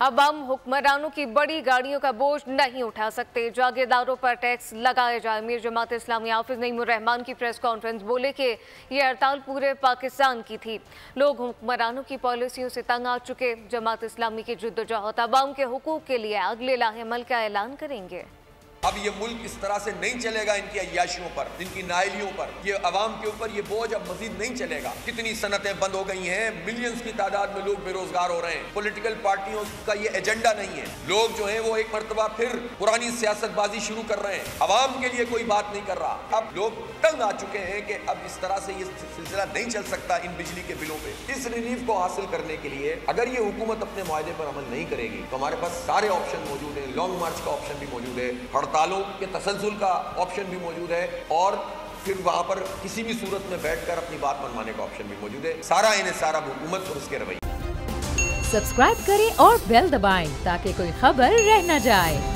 अब हम हुक्मरानों की बड़ी गाड़ियों का बोझ नहीं उठा सकते, जागीरदारों पर टैक्स लगाया जाए। मीर जमात इस्लामी हाफिज नईमुर रहमान की प्रेस कॉन्फ्रेंस, बोले कि ये हड़ताल पूरे पाकिस्तान की थी। लोग हुक्मरानों की पॉलिसियों से तंग आ चुके। जमात इस्लामी की जिद्दोजहद अवाम के हुकूक के लिए अगले लाहेमल का ऐलान करेंगे। अब ये मुल्क इस तरह से नहीं चलेगा, इनकी अय्याशियों पर, इनकी नाइलियों पर, ये अवाम के ऊपर ये बोझ अब मजीद नहीं चलेगा। कितनी सनतें बंद हो गई हैं, मिलियंस की तादाद में लोग बेरोजगार हो रहे हैं। पॉलिटिकल पार्टियों का ये एजेंडा नहीं है। लोग जो हैं वो एक मरतबा फिर पुरानी सियासतबाजी शुरू कर रहे हैं, अवाम के लिए कोई बात नहीं कर रहा। अब लोग तंग आ चुके हैं कि अब इस तरह से ये सिलसिला नहीं चल सकता इन बिजली के बिलों पे। इस रिलीफ को हासिल करने के लिए अगर ये हुकूमत अपने मुआहदे पर अमल नहीं करेगी तो हमारे पास सारे ऑप्शन मौजूद हैं। लॉन्ग मार्च का ऑप्शन भी मौजूद है, हड़तालों के तसलसल का ऑप्शन भी मौजूद है, और फिर वहां पर किसी भी सूरत में बैठकर अपनी बात मनवाने का ऑप्शन भी मौजूद है। सारा इन्हिसार हुकूमत और उसके रवैये। सब्सक्राइब करें और बेल दबाएं ताकि कोई खबर रह न जाए।